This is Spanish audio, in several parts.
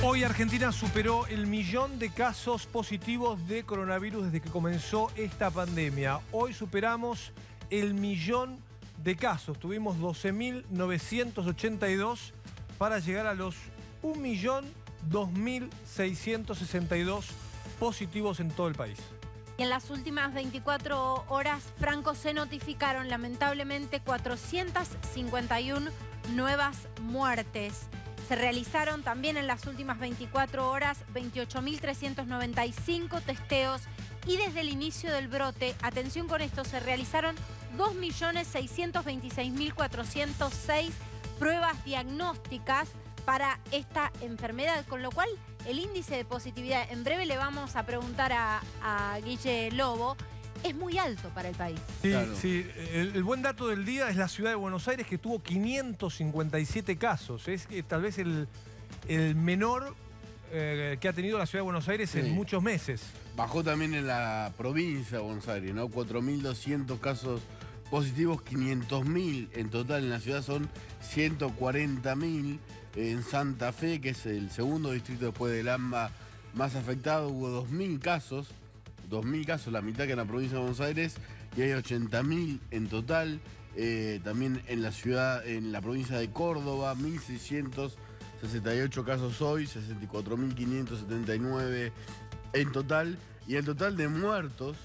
Hoy Argentina superó el 1.000.000 de casos positivos de coronavirus desde que comenzó esta pandemia. Hoy superamos el 1.000.000 de casos. Tuvimos 12.982 para llegar a los 1.002.662 positivos en todo el país. Y en las últimas 24 horas, Franco, se notificaron lamentablemente 451 nuevas muertes. Se realizaron también en las últimas 24 horas 28.395 testeos y desde el inicio del brote, atención con esto, se realizaron 2.626.406 pruebas diagnósticas para esta enfermedad, con lo cual el índice de positividad, en breve le vamos a preguntar a Guille Lobo, es muy alto para el país. Sí, claro. Sí. El buen dato del día es la ciudad de Buenos Aires, que tuvo 557 casos. Es tal vez el menor que ha tenido la ciudad de Buenos Aires en muchos meses. Bajó también en la provincia de Buenos Aires, ¿no? 4.200 casos positivos, 500.000 en total en la ciudad, son 140.000. En Santa Fe, que es el segundo distrito después del AMBA más afectado, hubo 2.000 casos, la mitad que en la provincia de Buenos Aires, y hay 80.000 en total. También en la ciudad, en la provincia de Córdoba, 1.668 casos hoy, 64.579 en total. Y el total de muertos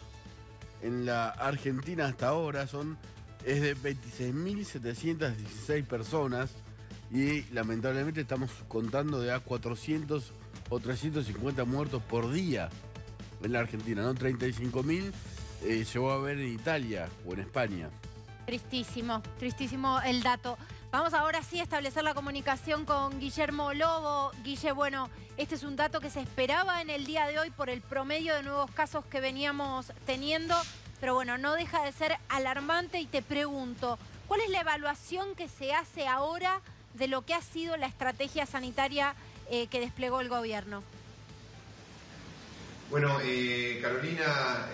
en la Argentina hasta ahora es de 26.716 personas. Y lamentablemente estamos contando de a 400 o 350 muertos por día en la Argentina, ¿no? 35.000 llegó a haber en Italia o en España. Tristísimo, tristísimo el dato. Vamos ahora sí a establecer la comunicación con Guillermo Lobo. Guille, bueno, este es un dato que se esperaba en el día de hoy por el promedio de nuevos casos que veníamos teniendo, pero bueno, no deja de ser alarmante y te pregunto, ¿cuál es la evaluación que se hace ahora de lo que ha sido la estrategia sanitaria que desplegó el gobierno? Bueno, Carolina,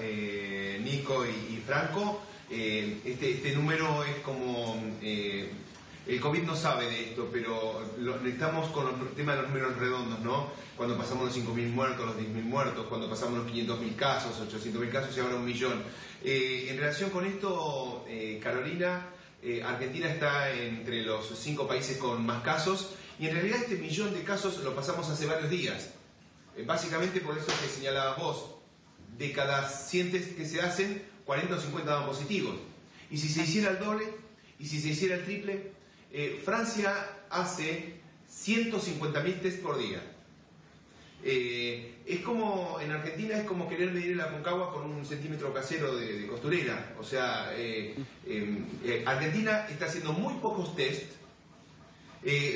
Nico y Franco, este número es como... el COVID no sabe de esto, pero estamos con el tema de los números redondos, ¿no? Cuando pasamos los 5.000 muertos, los 10.000 muertos, cuando pasamos los 500.000 casos, 800.000 casos y ahora 1.000.000. En relación con esto, Carolina, Argentina está entre los 5 países con más casos y en realidad este 1.000.000 de casos lo pasamos hace varios días. Básicamente por eso que señalabas vos, de cada 100 test que se hacen, 40 o 50 dan positivos. Y si se hiciera el doble, y si se hiciera el triple, Francia hace 150.000 test por día. Es como, en Argentina es como querer medir el Aconcagua con un centímetro casero de costurera. O sea, Argentina está haciendo muy pocos test.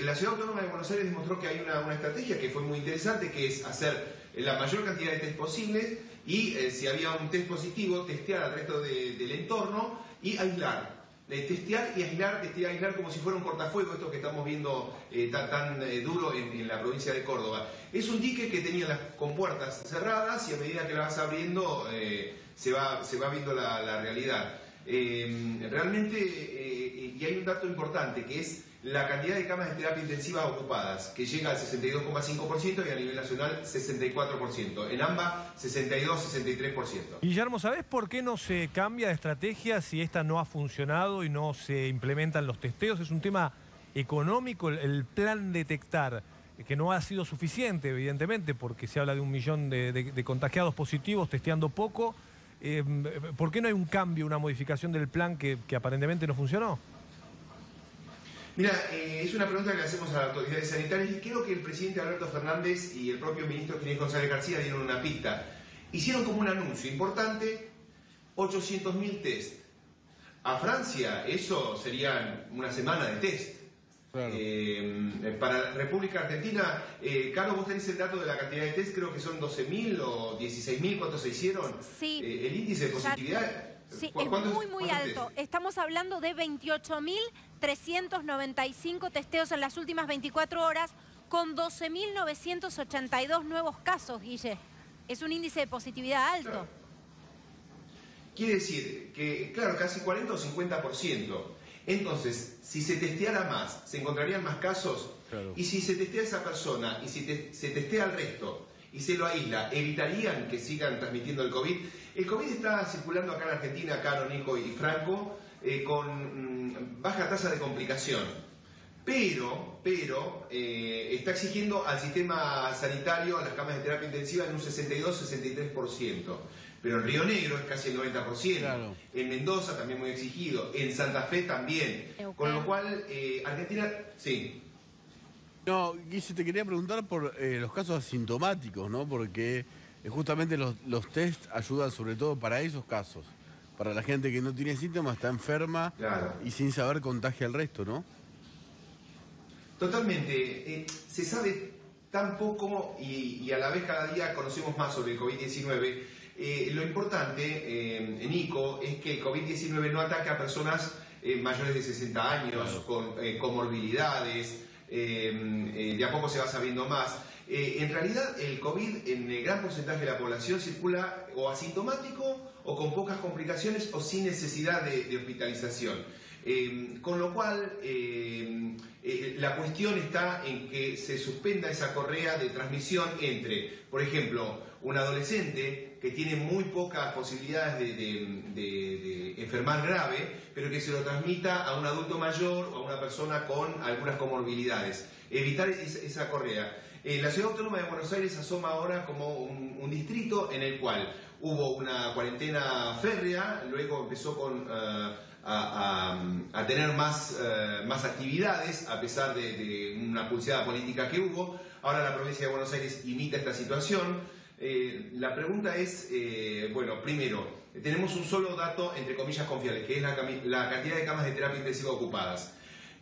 La Ciudad Autónoma de Buenos Aires demostró que hay una estrategia que fue muy interesante, que es hacer la mayor cantidad de test posibles y si había un test positivo, testear al resto del entorno y aislar. Testear y aislar como si fuera un cortafuego, esto que estamos viendo tan duro en la provincia de Córdoba. Es un dique que tenía las compuertas cerradas y a medida que la vas abriendo se va viendo la realidad. Realmente, y hay un dato importante, que es la cantidad de camas de terapia intensiva ocupadas, que llega al 62,5% y a nivel nacional 64%. En AMBA 62-63%. Guillermo, ¿sabés por qué no se cambia de estrategia si esta no ha funcionado y no se implementan los testeos? Es un tema económico, el plan detectar, que no ha sido suficiente, evidentemente, porque se habla de 1.000.000 de contagiados positivos, testeando poco. ¿Por qué no hay un cambio, una modificación del plan que aparentemente no funcionó? Mira, es una pregunta que le hacemos a las autoridades sanitarias y creo que el presidente Alberto Fernández y el propio ministro Ginés González García dieron una pista. Hicieron como un anuncio importante, 800.000 test. A Francia eso serían una semana de test. Claro. Para República Argentina, Carlos, vos tenés el dato de la cantidad de test, creo que son 12.000 o 16.000, ¿cuántos se hicieron? Sí. El índice de positividad... Sí, es muy alto. Estamos hablando de 28.395 testeos en las últimas 24 horas con 12.982 nuevos casos, Guille. Es un índice de positividad alto. Claro. Quiere decir que, claro, casi 40 o 50%. Entonces, si se testeara más, ¿se encontrarían más casos? Claro. Y si se testea a esa persona y si se testea al resto y se lo aísla, ¿evitarían que sigan transmitiendo el COVID? El COVID está circulando acá en Argentina, Caro, Nico y Franco, con baja tasa de complicación. Pero está exigiendo al sistema sanitario, a las camas de terapia intensiva, en un 62-63%. Pero en Río Negro es casi el 90%. Claro. En Mendoza también muy exigido. En Santa Fe también. Con lo cual, Argentina, sí. No, Guille, te quería preguntar por los casos asintomáticos, ¿no? Porque justamente los test ayudan sobre todo para esos casos. Para la gente que no tiene síntomas, está enferma, claro, y sin saber contagia al resto, ¿no? Totalmente. Se sabe tan poco y a la vez cada día conocemos más sobre el COVID-19. Lo importante, Nico, es que el COVID-19 no ataca a personas mayores de 60 años, claro, con comorbilidades. De a poco se va sabiendo más. En realidad el COVID en el gran porcentaje de la población circula o asintomático o con pocas complicaciones o sin necesidad de hospitalización. Con lo cual la cuestión está en que se suspenda esa correa de transmisión entre, por ejemplo, un adolescente que tiene muy pocas posibilidades de enfermar grave, pero que se lo transmita a un adulto mayor o a una persona con algunas comorbilidades. Evitar esa correa. La Ciudad Autónoma de Buenos Aires asoma ahora como un distrito en el cual hubo una cuarentena férrea, luego empezó a tener más actividades a pesar de una pulseada política que hubo. Ahora la provincia de Buenos Aires imita esta situación. La pregunta es, bueno, primero, tenemos un solo dato, entre comillas, confiable, que es la cantidad de camas de terapia intensiva ocupadas.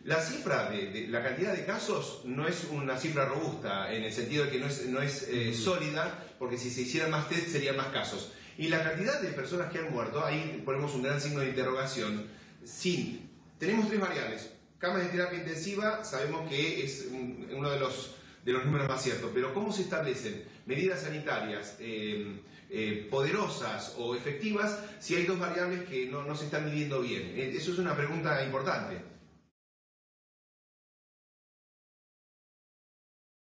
La cifra de la cantidad de casos no es una cifra robusta, en el sentido de que no es sólida, porque si se hicieran más test serían más casos. Y la cantidad de personas que han muerto, ahí ponemos un gran signo de interrogación. Sí, tenemos tres variables. Camas de terapia intensiva, sabemos que es uno de los números más ciertos, pero ¿cómo se establecen medidas sanitarias poderosas o efectivas si hay dos variables que no se están midiendo bien? Eso es una pregunta importante.